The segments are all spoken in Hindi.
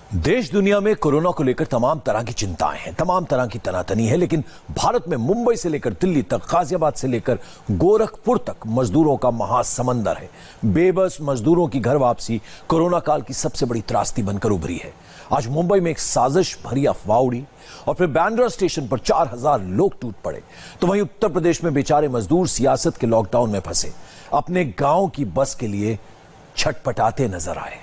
देश दुनिया में कोरोना को लेकर तमाम तरह की चिंताएं हैं, तमाम तरह की तनातनी है, लेकिन भारत में मुंबई से लेकर दिल्ली तक, गाजियाबाद से लेकर गोरखपुर तक मजदूरों का महासमंदर है। बेबस मजदूरों की घर वापसी कोरोना काल की सबसे बड़ी त्रासदी बनकर उभरी है। आज मुंबई में एक साजिश भरी अफवाह उड़ी और फिर बांद्रा स्टेशन पर 4000 लोग टूट पड़े, तो वहीं उत्तर प्रदेश में बेचारे मजदूर सियासत के लॉकडाउन में फंसे अपने गांव की बस के लिए छटपटाते नजर आए।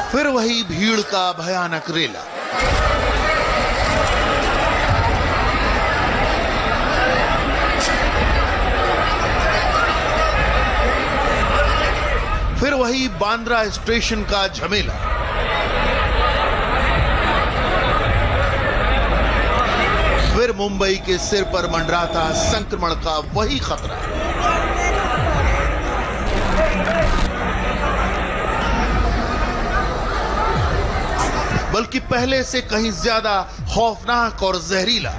फिर वही भीड़ का भयानक रेला। फिर वही बांद्रा स्टेशन का झमेला। फिर मुंबई के सिर पर मंडराता संक्रमण का वही खतरा। बल्कि पहले से कहीं ज्यादा खौफनाक और जहरीला।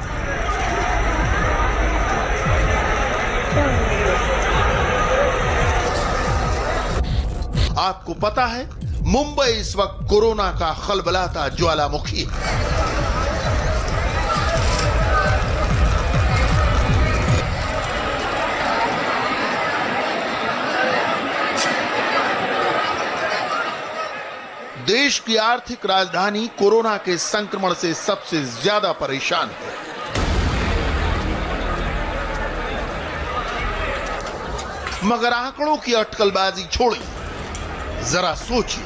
आपको पता है, मुंबई इस वक्त कोरोना का खलबलाता ज्वालामुखी है। देश की आर्थिक राजधानी कोरोना के संक्रमण से सबसे ज्यादा परेशान है। मगर आंकड़ों की अटकलबाजी छोड़िए, जरा सोचिए।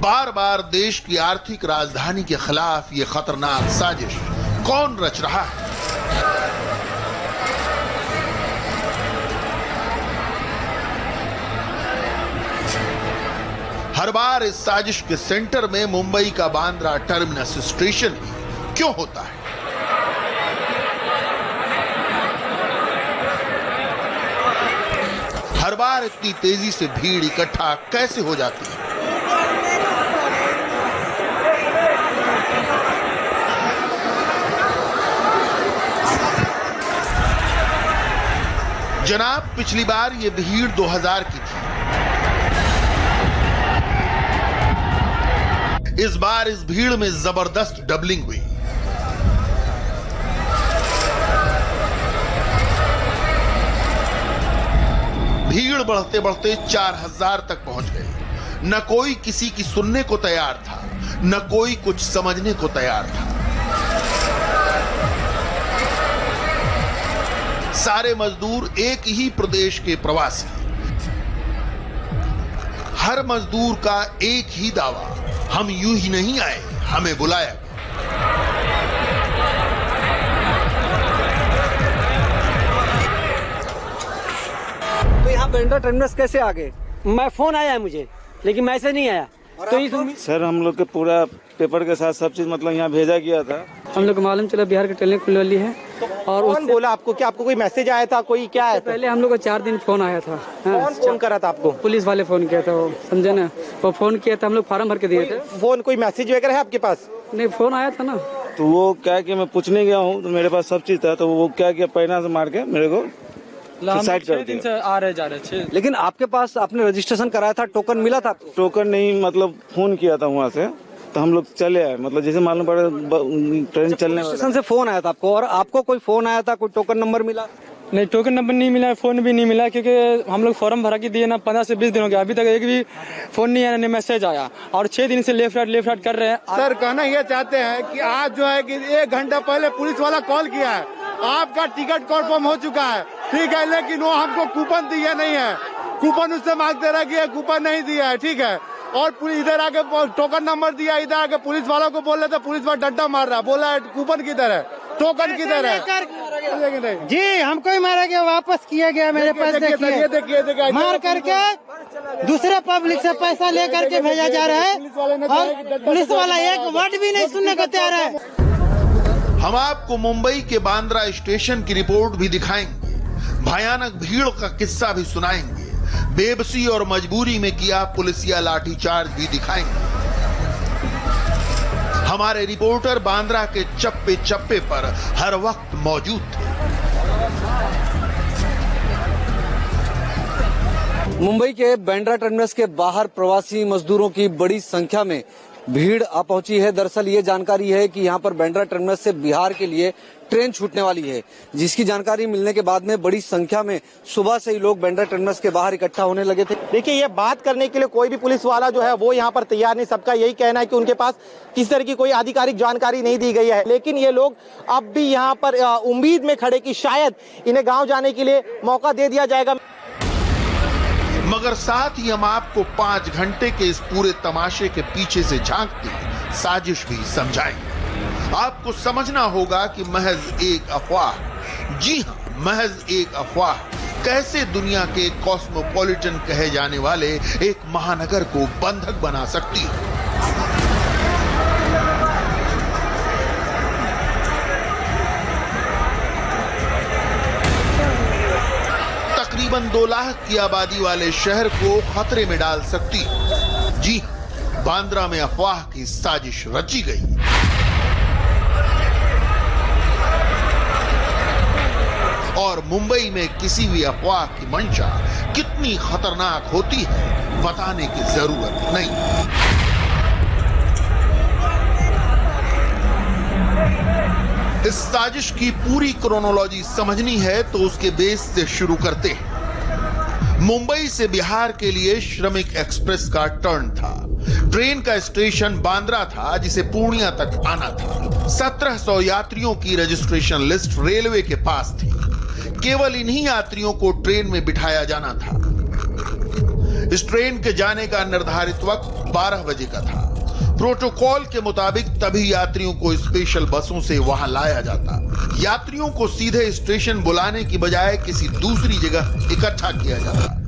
बार बार देश की आर्थिक राजधानी के खिलाफ यह खतरनाक साजिश कौन रच रहा है? हर बार इस साजिश के सेंटर में मुंबई का बांद्रा टर्मिनस स्टेशन ही क्यों होता है? हर बार इतनी तेजी से भीड़ इकट्ठा कैसे हो जाती है? जनाब, पिछली बार यह भीड़ 2000 की थी। इस बार इस भीड़ में जबरदस्त डबलिंग हुई। भीड़ बढ़ते बढ़ते 4000 तक पहुंच गई। न कोई किसी की सुनने को तैयार था, न कोई कुछ समझने को तैयार था। सारे मजदूर एक ही प्रदेश के प्रवासी। हर मजदूर का एक ही दावा, हम यूं ही नहीं आए, हमें बुलाया। तो यहाँ बांद्रा टर्मिनस कैसे आ गए? मैं फोन आया है मुझे, लेकिन मैसेज नहीं आया। तो इस सर, हम लोग के पूरा पेपर के साथ सब चीज मतलब यहाँ भेजा गया था। हम लोग को मालूम चला बिहार की ट्रेनें खुलने वाली है। और कौन बोला आपको कि आपको कोई मैसेज आया था, कोई क्या आया था? पहले हम लोग को 4 दिन फोन आया था। कौन फोन करा था आपको? पुलिस वाले फोन किया था, वो समझे ना। वो फोन किया था, हम लोग फॉर्म भर के दिए थे। फोन कोई मैसेज वगैरह है आपके पास? नहीं, फोन आया था ना। तो वो क्या कि मैं पूछने गया हूँ तो मेरे पास सब चीज था, तो वो क्या किया, पैना से मार के मेरे को सुसाइड कर दिया। 6 दिन से आ रहे जा रहे। लेकिन आपके पास आपने रजिस्ट्रेशन कराया था, टोकन मिला था? टोकन नहीं, मतलब फोन किया था वहाँ से, तो हम लोग चले आए। मतलब जैसे मालूम पड़ा ट्रेन चलने वाला स्टेशन से फोन आया था आपको, और आपको कोई फोन आया था, कोई टोकन नंबर मिला? नहीं, टोकन नंबर नहीं मिला, फोन भी नहीं मिला, क्योंकि हम लोग फॉर्म भरा के दिए ना 15 से 20 दिन हो गया, अभी तक एक भी फोन नहीं आया, नहीं मैसेज आया। और 6 दिन से लेफ्ट राइट कर रहे हैं। सर, कहना ये चाहते हैं कि आज जो है कि 1 घंटा पहले पुलिस वाला कॉल किया है, आपका टिकट कंफर्म हो चुका है, ठीक है, लेकिन वो हमको कूपन दिया नहीं है। कूपन उससे मांगते रहे कि कूपन नहीं दिया है, ठीक है। और इधर आके टोकन नंबर दिया, इधर आके पुलिस वालों को बोल रहे थे, पुलिस वाला डंडा मार रहा, बोला कूपन किधर है, टोकन किधर है। गया? जी हमको ही मारा गया, वापस किया गया मेरे पास। देखिए मार करके दूसरे पब्लिक से पैसा ले करके भेजा जा रहा है और पुलिस वाला एक वर्ड भी नहीं सुनने को तैयार है। हम आपको मुंबई के बांद्रा स्टेशन की रिपोर्ट भी दिखाएंगे, भयानक भीड़ का किस्सा भी सुनाएंगे, बेबसी और मजबूरी में किया पुलिसिया लाठीचार्ज भी दिखाएंगे। हमारे रिपोर्टर बांद्रा के चप्पे चप्पे पर हर वक्त मौजूद थे। मुंबई के बांद्रा टर्मिनस के बाहर प्रवासी मजदूरों की बड़ी संख्या में भीड़ आ पहुंची है। दरअसल ये जानकारी है कि यहाँ पर बांद्रा टर्मिनस से बिहार के लिए ट्रेन छूटने वाली है, जिसकी जानकारी मिलने के बाद में बड़ी संख्या में सुबह से ही लोग बांद्रा टर्मिनस के बाहर इकट्ठा होने लगे थे। देखिए ये बात करने के लिए कोई भी पुलिस वाला जो है वो यहाँ पर तैयार नहीं। सबका यही कहना है कि उनके पास किसी तरह की कोई आधिकारिक जानकारी नहीं दी गई है, लेकिन ये लोग अब भी यहाँ पर उम्मीद में खड़े कि शायद इन्हें गाँव जाने के लिए मौका दे दिया जाएगा। मगर साथ ही हम आपको 5 घंटे के इस पूरे तमाशे के पीछे से झांकती साजिश भी समझाएंगे। आपको समझना होगा कि महज एक अफवाह, जी हां, महज एक अफवाह कैसे दुनिया के कॉस्मोपॉलिटन कहे जाने वाले एक महानगर को बंधक बना सकती है। तकरीबन 2 लाख की आबादी वाले शहर को खतरे में डाल सकती है। जी हां, बांद्रा में अफवाह की साजिश रची गई। और मुंबई में किसी भी अफवाह की मंशा कितनी खतरनाक होती है बताने की जरूरत नहीं। इस साजिश की पूरी क्रोनोलॉजी समझनी है तो उसके बेस से शुरू करते हैं। मुंबई से बिहार के लिए श्रमिक एक्सप्रेस का टर्न था। ट्रेन का स्टेशन बांद्रा था जिसे पूर्णिया तक आना था। 1700 यात्रियों की रजिस्ट्रेशन लिस्ट रेलवे के पास थी। केवल इन्हीं यात्रियों को ट्रेन में बिठाया जाना था। इस ट्रेन के जाने का निर्धारित वक्त 12 बजे का था। प्रोटोकॉल के मुताबिक तभी यात्रियों को स्पेशल बसों से वहां लाया जाता। यात्रियों को सीधे स्टेशन बुलाने की बजाय किसी दूसरी जगह इकट्ठा किया जाता।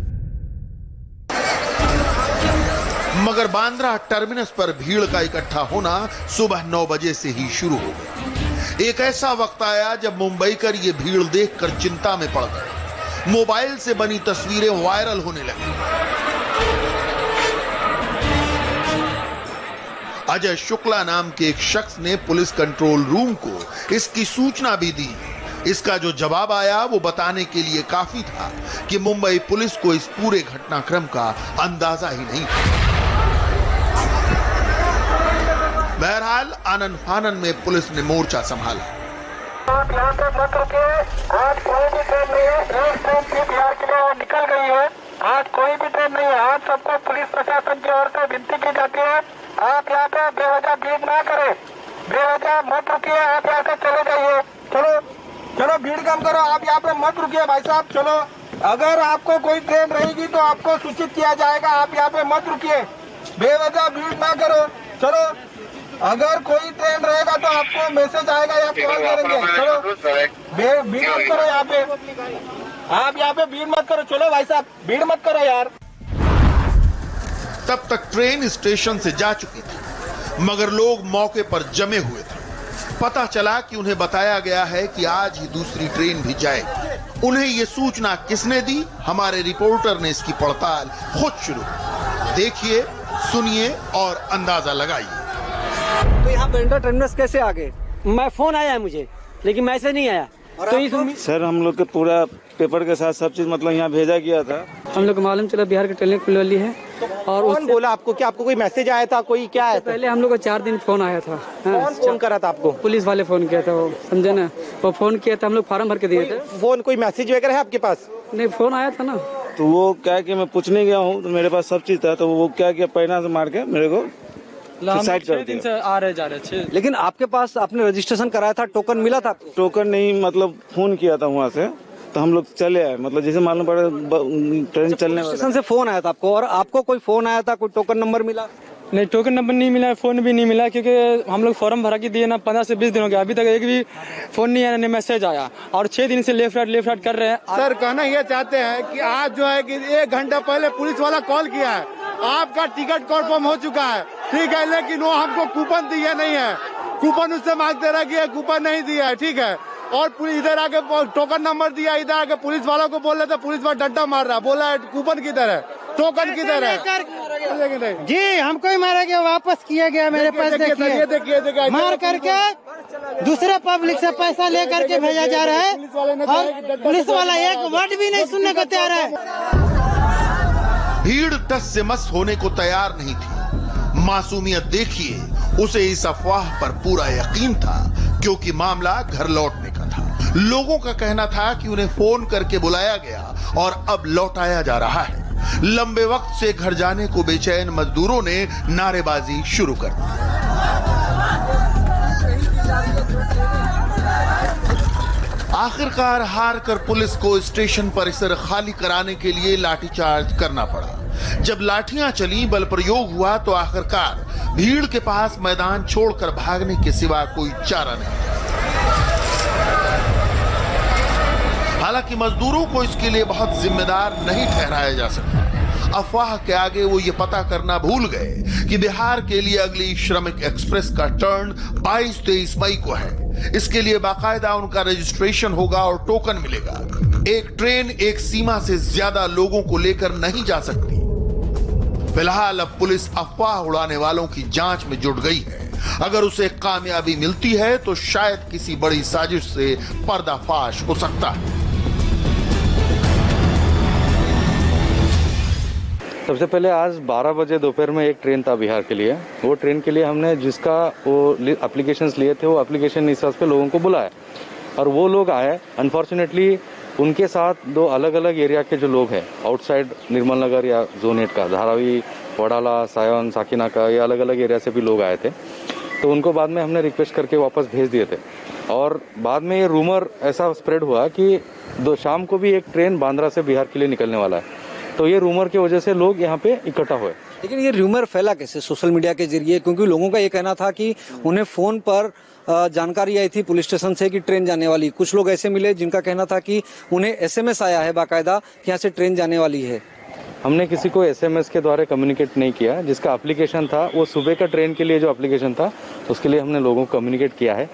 मगर बांद्रा टर्मिनस पर भीड़ का इकट्ठा होना सुबह 9 बजे से ही शुरू हो गया। एक ऐसा वक्त आया जब मुंबईकर ये भीड़ देखकर चिंता में पड़ गए। मोबाइल से बनी तस्वीरें वायरल होने लगी। अजय शुक्ला नाम के एक शख्स ने पुलिस कंट्रोल रूम को इसकी सूचना भी दी। इसका जो जवाब आया वो बताने के लिए काफी था कि मुंबई पुलिस को इस पूरे घटनाक्रम का अंदाजा ही नहीं था। बहरहाल आनन फानन में पुलिस ने मोर्चा संभाला। आप यहाँ पे मत रुकिए, आज कोई भी ट्रेन नहीं है। एक ट्रेन थी बिहार के लिए, वो निकल गई है। आज कोई भी ट्रेन नहीं है। आज सबको पुलिस प्रशासन की ओर से विनती की जाती है, आप यहाँ पे बेवजह भीड़ ना करें, बेवजह मत रुकिए, आप यहाँ से चले जाइए। चलो चलो भीड़ कम करो, आप यहाँ पे मत रुकिए भाई साहब। चलो अगर आपको कोई ट्रेन रहेगी तो आपको सूचित किया जाएगा, आप यहाँ पे मत रुकिए, बेवजह भीड़ ना करो। चलो अगर कोई ट्रेन रहेगा तो आपको मैसेज आएगा या कॉल करेंगे। चलो भीड़ मत करो यहाँ पे, आप यहाँ पे भीड़ मत करो। चलो भाई साहब भीड़ मत करो यार। तब तक ट्रेन स्टेशन से जा चुकी थी, मगर लोग मौके पर जमे हुए थे। पता चला कि उन्हें बताया गया है कि आज ही दूसरी ट्रेन भी जाएगी। उन्हें ये सूचना किसने दी? हमारे रिपोर्टर ने इसकी पड़ताल खुद शुरू की। देखिए, सुनिए और अंदाजा लगाइए। तो यहाँ बांद्रा टर्मिनस कैसे आ गए? मैं फोन आया है मुझे, लेकिन मैसेज नहीं आया। तो इस सर हम लोग के पूरा पेपर के साथ सब चीज मतलब यहाँ भेजा गया था। हम लोग को मालूम चला बिहार की ट्रेन खुलने वाली है। और कौन बोला आपको? क्या आपको कोई मैसेज आया था? कोई क्या आया था? पहले हम लोग को 4 दिन फोन आया था। कौन फोन करा था आपको? पुलिस वाले फोन किया था, वो समझे ना, वो फोन किया था, हम लोग फॉर्म भर के दिए थे। फोन कोई मैसेज वगैरह है आपके पास? नहीं, फोन आया था ना। तो वो क्या कि मैं पूछने गया हूँ तो मेरे पास सब चीज था, तो वो क्या किया, पैना से मार के मेरे को सुसाइड कर दिया। 6 दिन से आ रहे जा रहे। लेकिन आपके पास आपने रजिस्ट्रेशन कराया था, टोकन मिला था? टोकन नहीं, मतलब फोन किया था वहाँ से, तो हम लोग चले आए। मतलब जैसे मालूम पड़ा ट्रेन चलने वाला। स्टेशन से फोन आया था आपको, और आपको कोई फोन आया था, कोई टोकन नंबर मिला? नहीं, टोकन नंबर नहीं मिला, फोन भी नहीं मिला, क्योंकि हम लोग फॉर्म भरा के दिए ना 15 से 20 दिन हो गया, अभी तक एक भी फोन नहीं आया, ना मैसेज आया, और 6 दिन से लेफ्ट राइट कर रहे हैं। सर कहना ये चाहते हैं कि आज जो है कि 1 घंटा पहले पुलिस वाला कॉल किया है, आपका टिकट कंफर्म हो चुका है, ठीक है, लेकिन वो हमको कूपन दिया नहीं है, कूपन उससे मांगते रहे कि कूपन नहीं दिया है, ठीक है, और इधर आके टोकन नंबर दिया, इधर आके पुलिस वालों को बोल रहे थे, पुलिस वाला डंडा मार रहा, बोला है कूपन किधर है, टोकन किधर है। जी हमको ही मारा गया, वापस किया गया मेरे पास। देखिए मार करके दूसरे पब्लिक से पैसा ले करके भेजा जा रहा है, और पुलिस वाला एक वर्ड भी नहीं सुनने को तैयार है। भीड़ टस से मस होने को तैयार नहीं थी। मासूमियत देखिए, उसे इस अफवाह पर पूरा यकीन था, क्योंकि मामला घर लौटने का था। लोगों का कहना था कि उन्हें फोन करके बुलाया गया और अब लौटाया जा रहा है। लंबे वक्त से घर जाने को बेचैन मजदूरों ने नारेबाजी शुरू कर दी। आखिरकार हार कर पुलिस को स्टेशन परिसर खाली कराने के लिए लाठीचार्ज करना पड़ा। जब लाठियां चली, बल प्रयोग हुआ, तो आखिरकार भीड़ के पास मैदान छोड़कर भागने के सिवा कोई चारा नहीं। हालांकि मजदूरों को इसके लिए बहुत जिम्मेदार नहीं ठहराया जा सकता। अफवाह के आगे वो ये पता करना भूल गए कि बिहार के लिए अगली श्रमिक एक्सप्रेस का टर्न 22-23 मई को है। इसके लिए बाकायदा उनका रजिस्ट्रेशन होगा और टोकन मिलेगा। एक ट्रेन एक सीमा से ज्यादा लोगों को लेकर नहीं जा सकती। फिलहाल अब पुलिस अफवाह उड़ाने वालों की जांच में जुट गई है। अगर उसे कामयाबी मिलती है तो शायद किसी बड़ी साजिश से पर्दाफाश हो सकता है। सबसे पहले आज 12 बजे दोपहर में एक ट्रेन था बिहार के लिए। वो ट्रेन के लिए हमने जिसका वो एप्लीकेशंस लिए थे, वो एप्लीकेशन हिसाब से लोगों को बुलाया और वो लोग आए। अनफॉर्चुनेटली उनके साथ 2 अलग अलग एरिया के जो लोग हैं, आउटसाइड निर्मल नगर या जोन 8 का, धारावी, वडाला, सायन, साकिना का, ये अलग अलग एरिया से भी लोग आए थे। तो उनको बाद में हमने रिक्वेस्ट करके वापस भेज दिए थे। और बाद में ये रूमर ऐसा स्प्रेड हुआ कि शाम को भी एक ट्रेन बांद्रा से बिहार के लिए निकलने वाला है। तो ये रूमर की वजह से लोग यहाँ पे इकट्ठा हुए। लेकिन ये रूमर फैला कैसे? सोशल मीडिया के जरिए, क्योंकि लोगों का ये कहना था कि उन्हें फोन पर जानकारी आई थी पुलिस स्टेशन से कि ट्रेन जाने वाली। कुछ लोग ऐसे मिले जिनका कहना था कि उन्हें एसएमएस आया है बाकायदा कि यहाँ से ट्रेन जाने वाली है। हमने किसी को एसएमएस के द्वारा कम्युनिकेट नहीं किया। जिसका एप्लीकेशन था, वो सुबह का ट्रेन के लिए जो एप्लीकेशन था, उसके लिए हमने लोगों को कम्युनिकेट किया है।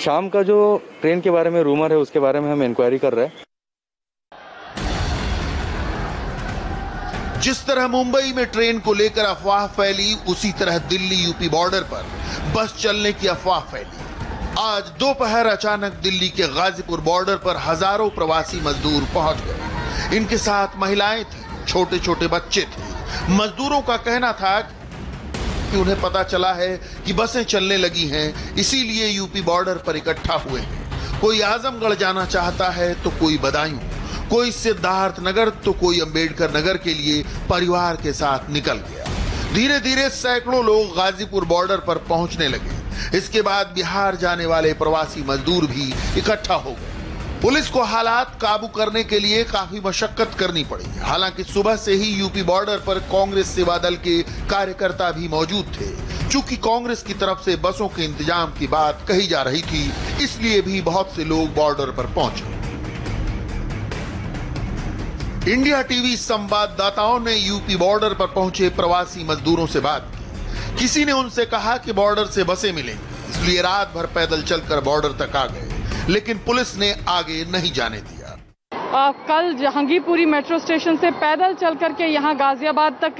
शाम का जो ट्रेन के बारे में रूमर है, उसके बारे में हम इंक्वायरी कर रहे हैं। जिस तरह मुंबई में ट्रेन को लेकर अफवाह फैली, उसी तरह दिल्ली यूपी बॉर्डर पर बस चलने की अफवाह फैली। आज दोपहर अचानक दिल्ली के गाजीपुर बॉर्डर पर हजारों प्रवासी मजदूर पहुंच गए। इनके साथ महिलाएं थी, छोटे छोटे बच्चे थे। मजदूरों का कहना था कि उन्हें पता चला है कि बसें चलने लगी हैं, इसीलिए यूपी बॉर्डर पर इकट्ठा हुए हैं। कोई आजमगढ़ जाना चाहता है तो कोई बदायूं, कोई सिद्धार्थ नगर तो कोई अंबेडकर नगर के लिए परिवार के साथ निकल गया। धीरे धीरे सैकड़ों लोग गाजीपुर बॉर्डर पर पहुंचने लगे। इसके बाद बिहार जाने वाले प्रवासी मजदूर भी इकट्ठा हो गए। पुलिस को हालात काबू करने के लिए काफी मशक्कत करनी पड़ी। हालांकि सुबह से ही यूपी बॉर्डर पर कांग्रेस सेवा दल के कार्यकर्ता भी मौजूद थे। चूंकि कांग्रेस की तरफ से बसों के इंतजाम की बात कही जा रही थी, इसलिए भी बहुत से लोग बॉर्डर पर पहुंचे। इंडिया टीवी संवाददाताओं ने यूपी बॉर्डर पर पहुंचे प्रवासी मजदूरों से बात की। किसी ने उनसे कहा कि बॉर्डर से बसें मिलेंगी, इसलिए रात भर पैदल चलकर बॉर्डर तक आ गए, लेकिन पुलिस ने आगे नहीं जाने दिया। कल जहांगीरपुरी मेट्रो स्टेशन से पैदल चल करके यहाँ गाजियाबाद तक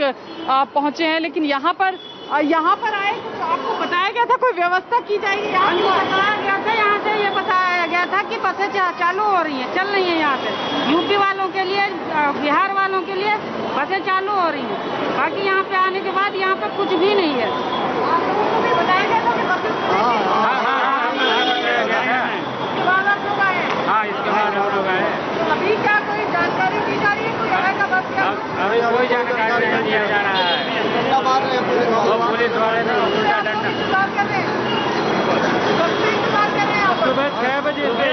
पहुंचे हैं, लेकिन यहाँ पर आए तो आपको बताया गया था कोई व्यवस्था की जाएगी। यहाँ बताया गया था, यहाँ से ये बताया गया था कि बसें चालू हो रही हैं, चल रही हैं। यहाँ से यूपी वालों के लिए, बिहार वालों के लिए बसें चालू हो रही हैं। बाकी यहाँ पे आने के बाद यहाँ पे कुछ भी नहीं है। आप लोगों को भी बताया गया था कि बसें अभी क्या कोई जानकारी दी जा रही है? कोई आएगा बस का? अभी कोई जानकारी नहीं दिया जा रहा है। पुलिस वाले इंतजार कर रहे हैं। सुबह 6 बजे से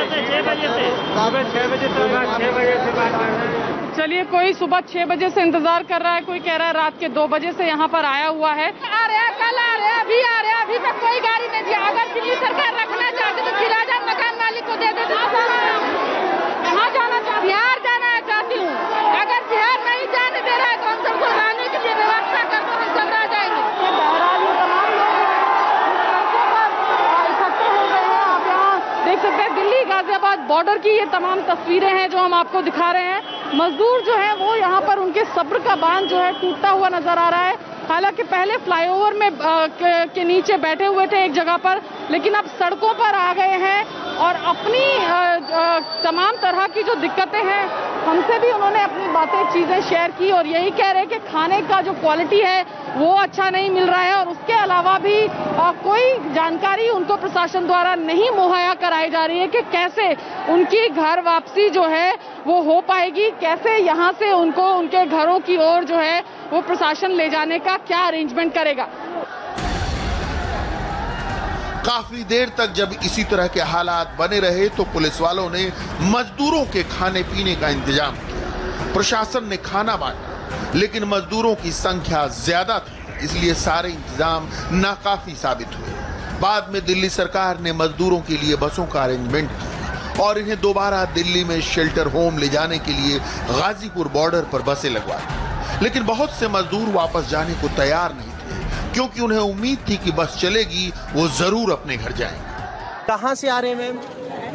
सुबह 6 बजे तक 6 बजे से बात कर रहे हैं। चलिए, कोई सुबह 6 बजे से इंतजार कर रहा है, कोई कह रहा है रात के 2 बजे से यहाँ पर आया हुआ है। आ रहे हैं, कल आ रहे हैं, अभी आ रहे हैं, अभी तक कोई गाड़ी नहीं दिया। अगर दिल्ली सरकार रखना चाहती तो किराया मकान मालिक को दे देते। कहाँ जाना चाहती? बिहार जाना चाहती हूँ। अगर बिहार नहीं जाने दे रहा है तो हम सबको रहने के लिए व्यवस्था कर दो, हम सब रह जाएंगे। देख सकते हैं दिल्ली गाजियाबाद बॉर्डर की ये तमाम तस्वीरें हैं जो हम आपको दिखा रहे हैं। मजदूर जो है वो यहाँ पर उनके सब्र का बांध जो है टूटता हुआ नजर आ रहा है। हालांकि पहले फ्लाईओवर में के नीचे बैठे हुए थे एक जगह पर, लेकिन अब सड़कों पर आ गए हैं और अपनी तमाम तरह की जो दिक्कतें हैं हमसे भी उन्होंने अपनी बातें चीजें शेयर की और यही कह रहे हैं कि खाने का जो क्वालिटी है वो अच्छा नहीं मिल रहा है और उसके अलावा भी कोई जानकारी उनको प्रशासन द्वारा नहीं मुहैया कराई जा रही है कि कैसे उनकी घर वापसी जो है वो हो पाएगी, कैसे यहाँ से उनको उनके घरों की ओर जो है वो प्रशासन ले जाने का क्या अरेंजमेंट करेगा। काफी देर तक जब इसी तरह के हालात बने रहे तो पुलिस वालों ने मजदूरों के खाने पीने का इंतजाम किया। प्रशासन ने खाना बांटा, लेकिन मजदूरों की संख्या ज्यादा थी, इसलिए सारे इंतजाम नाकाफी साबित हुए। बाद में दिल्ली सरकार ने मजदूरों के लिए बसों का अरेंजमेंट किया और इन्हें दोबारा दिल्ली में शेल्टर होम ले जाने के लिए गाजीपुर बॉर्डर पर बसें लगवाई। लेकिन बहुत से मजदूर वापस जाने को तैयार नहीं थे, क्योंकि उन्हें उम्मीद थी कि बस चलेगी, वो जरूर अपने घर जाएंगे। कहाँ से आ रहे हैं मैम?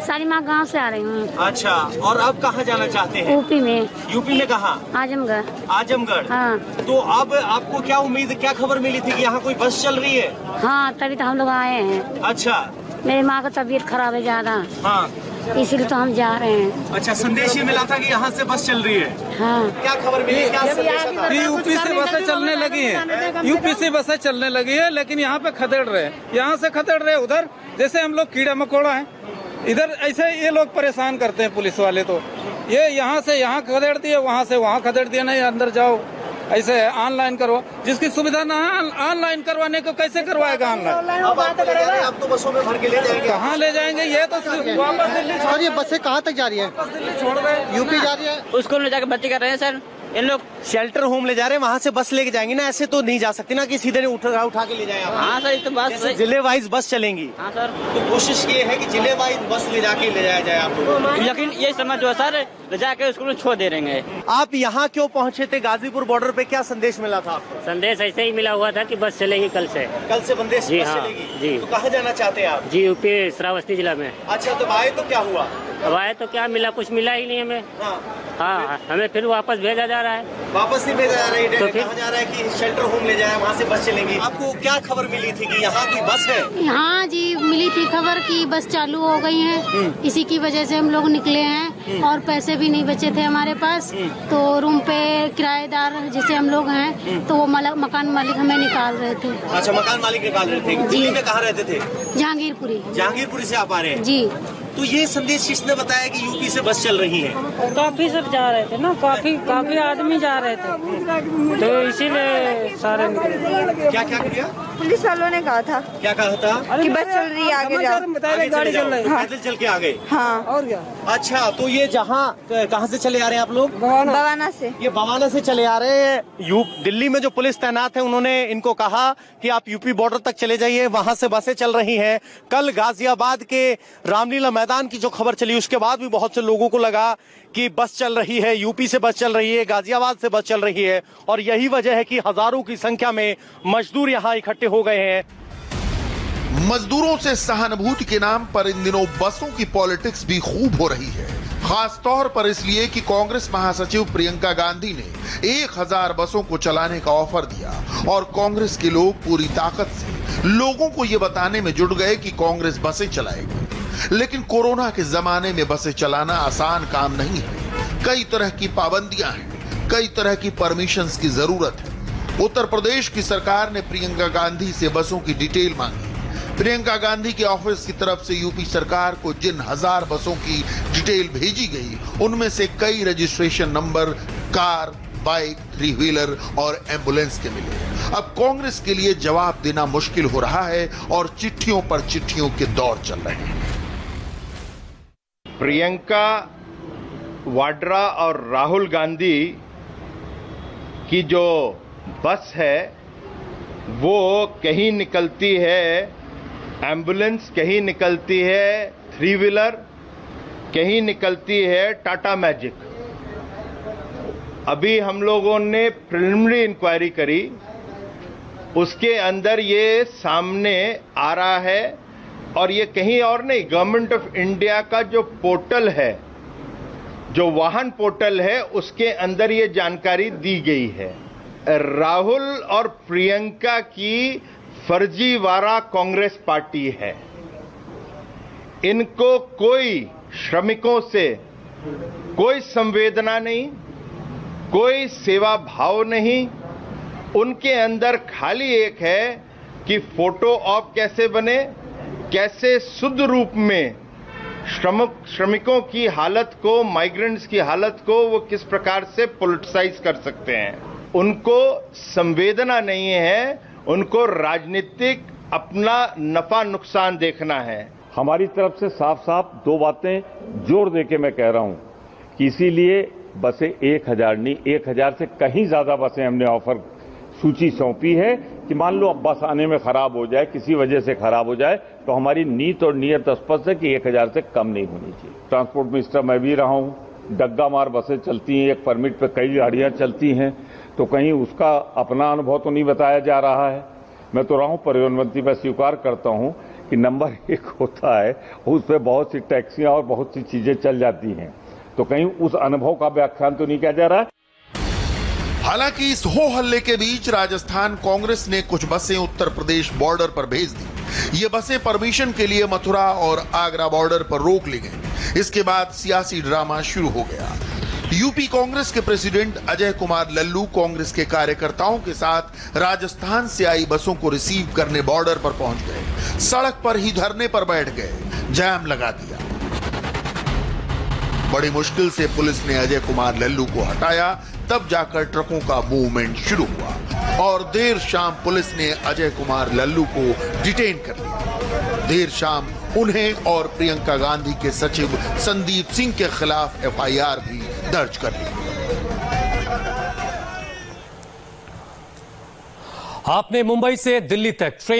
सालीमार गांव से आ रही हूँ। अच्छा, और अब कहाँ जाना चाहते हैं? यूपी में। यूपी में कहाँ? आजमगढ़। आजमगढ़। हाँ। तो अब आपको क्या उम्मीद, क्या खबर मिली थी कि यहाँ कोई बस चल रही है? हाँ, तभी तो हम लोग आए हैं। अच्छा। मेरी माँ का तबीयत खराब है ज्यादा। हाँ, इसीलिए तो हम जा रहे हैं। अच्छा, संदेश ये मिला था कि यहाँ से बस चल रही है। हाँ। क्या खबर मिली, क्या संदेश था? यूपी से बसें चलने लगी हैं, यूपी से बसें चलने लगी है, लेकिन यहाँ पे खदेड़ रहे हैं, यहाँ से खदेड़ रहे उधर। जैसे हम लोग कीड़ा मकोड़ा हैं, इधर ऐसे ये लोग परेशान करते हैं पुलिस वाले। तो ये यहाँ से यहाँ खदेड़ दिए, वहाँ से वहाँ खदेड़ दिए, नहीं अंदर जाओ, ऐसे है ऑनलाइन करो। जिसकी सुविधा ना है ऑनलाइन करवाने को कैसे करवाएगा ऑनलाइन? आप तो बसों में भर के ले जाएंगे। कहाँ ले जाएंगे? ये तो वापस दिल्ली। सर, ये बसें कहाँ तक जा रही है? दिल्ली छोड़ रहे हैं, यूपी जा रही है। उसको ले जाकर भर्ती कर रहे हैं सर। इन लोग शेल्टर होम ले जा रहे हैं, वहाँ से बस लेके जाएंगे ना, ऐसे तो नहीं जा सकती ना कि सीधे उठा के ले जाए। हाँ सर, तो बस जिले वाइज बस चलेंगी। हाँ सर, तो कोशिश ये है कि जिले वाइज बस ले जाके ले जाया जाए आप लोगों। लेकिन ये समझ जो है सर, ले जाके उसको छोड़ दे रहेंगे। आप यहाँ क्यों पहुँचे थे गाजीपुर बॉर्डर पे, क्या संदेश मिला था आपको? संदेश ऐसे ही मिला हुआ था कि बस चलेगी कल से। कल से बस चलेगी जी। तो कहाँ जाना चाहते हैं आप? जी, यूपी श्रावस्ती जिला में। अच्छा, तो आए तो क्या हुआ? अब आए तो क्या मिला, कुछ मिला ही नहीं हमें। हाँ, हमें फिर वापस भेजा जा रहा है। वापस नहीं भेजा जा रहा है, तो फिर कहा जा रहा है कि शेल्टर होम ले जाए, वहाँ से बस चलेंगी। आपको क्या खबर मिली थी कि यहाँ कोई बस है? हाँ जी, मिली थी खबर कि बस चालू हो गई है। इसी की वजह से हम लोग निकले हैं और पैसे भी नहीं बचे थे हमारे पास। तो रूम पे किराएदार जैसे हम लोग हैं तो वो मकान मालिक हमें निकाल रहे थे। अच्छा, मकान मालिक निकाल रहे थे। दिल्ली में कहाँ रहते थे? जहांगीरपुरी। जहांगीरपुरी से आप आ रहे हैं जी। तो ये संदेश किसने बताया कि यूपी से बस चल रही है? काफी सब जा रहे थे ना, काफी आदमी जा रहे थे, तो इसीलिए सारे क्या किया? पुलिस वालों ने कहा था। क्या कहा था? कि बस चल रही है, आगे जाओ। गाड़ी चल रही है, पैदल चल के आ गए। हाँ, और क्या? अच्छा, तो ये कहाँ से चले आ रहे हैं आप लोग? बवाना से। ये बवाना से चले आ रहे हैं। दिल्ली में जो पुलिस तैनात है उन्होंने इनको कहा कि आप यूपी बॉर्डर तक चले जाइए, वहां से बसें चल रही हैं। कल गाजियाबाद के रामलीला मैदान की जो खबर चली उसके बाद भी बहुत से लोगों को लगा कि बस चल रही है, यूपी से बस चल रही है, गाजियाबाद से बस चल रही है, और यही वजह है कि हजारों की संख्या में मजदूर यहाँ इकट्ठे हो गए हैं। मजदूरों से सहानुभूति के नाम पर इन दिनों बसों की पॉलिटिक्स भी खूब हो रही है, खास तौर पर इसलिए कि कांग्रेस महासचिव प्रियंका गांधी ने 1000 बसों को चलाने का ऑफर दिया और कांग्रेस के लोग पूरी ताकत से लोगों को ये बताने में जुट गए कि कांग्रेस बसें चलाएगी। लेकिन कोरोना के जमाने में बसें चलाना आसान काम नहीं है। कई तरह की पाबंदियां हैं, कई तरह की परमिशंस की जरूरत है। उत्तर प्रदेश की सरकार ने प्रियंका गांधी से बसों की डिटेल मांगी। प्रियंका गांधी के ऑफिस की तरफ से यूपी सरकार को जिन 1000 बसों की डिटेल भेजी गई उनमें से कई registration number car, bike, 3 wheeler और एम्बुलेंस के मिले। अब कांग्रेस के लिए जवाब देना मुश्किल हो रहा है और चिट्ठियों पर चिट्ठियों के दौर चल रहे हैं। प्रियंका वाड्रा और राहुल गांधी की जो बस है वो कहीं निकलती है एम्बुलेंस, कहीं निकलती है 3 व्हीलर, कहीं निकलती है टाटा मैजिक। अभी हम लोगों ने प्रिलिमिनरी इंक्वायरी करी, उसके अंदर ये सामने आ रहा है और ये कहीं और नहीं, गवर्नमेंट ऑफ इंडिया का जो पोर्टल है, जो वाहन पोर्टल है, उसके अंदर ये जानकारी दी गई है। राहुल और प्रियंका की फर्जीवाड़ा कांग्रेस पार्टी है। इनको कोई श्रमिकों से कोई संवेदना नहीं, कोई सेवा भाव नहीं। उनके अंदर खाली एक है कि फोटो ऑप कैसे बने, कैसे शुद्ध रूप में श्रमिकों की हालत को, माइग्रेंट्स की हालत को वो किस प्रकार से पॉलिटिसाइज कर सकते हैं। उनको संवेदना नहीं है, उनको राजनीतिक अपना नफा नुकसान देखना है। हमारी तरफ से साफ साफ 2 बातें जोर देके मैं कह रहा हूं कि इसीलिए बसें 1000 नहीं, 1000 से कहीं ज्यादा बसें हमने ऑफर सूची सौंपी है कि मान लो अब बस आने में खराब हो जाए, किसी वजह से खराब हो जाए, तो हमारी नीत और नियत स्पष्ट है कि 1000 से कम नहीं होनी चाहिए। ट्रांसपोर्ट मिनिस्टर मैं भी रहा हूं, डग्गा मार बसें चलती हैं, एक परमिट पे कई गाड़ियां चलती हैं, तो कहीं उसका अपना अनुभव तो नहीं बताया जा रहा है। मैं तो रहा हूं परिवहन मंत्री, मैं स्वीकार करता हूं कि नंबर 1 होता है, उस पर बहुत सी टैक्सियां और बहुत सी चीजें चल जाती हैं, तो कहीं उस अनुभव का व्याख्यान तो नहीं किया जा रहा है। हालांकि इस हो हल्ले के बीच राजस्थान कांग्रेस ने कुछ बसें उत्तर प्रदेश बॉर्डर पर भेज दी। ये बसें परमिशन के लिए मथुरा और आगरा बॉर्डर पर रोक ली गई। इसके बाद सियासी ड्रामा शुरू हो गया। यूपी कांग्रेस के प्रेसिडेंट अजय कुमार लल्लू कांग्रेस के कार्यकर्ताओं के साथ राजस्थान से आई बसों को रिसीव करने बॉर्डर पर पहुंच गए। सड़क पर ही धरने पर बैठ गए, जाम लगा दिया। बड़ी मुश्किल से पुलिस ने अजय कुमार लल्लू को हटाया, तब जाकर ट्रकों का मूवमेंट शुरू हुआ और देर शाम पुलिस ने अजय कुमार लल्लू को डिटेन कर लिया। देर शाम उन्हें और प्रियंका गांधी के सचिव संदीप सिंह के खिलाफ एफआईआर भी दर्ज कर ली। आपने मुंबई से दिल्ली तक ट्रेन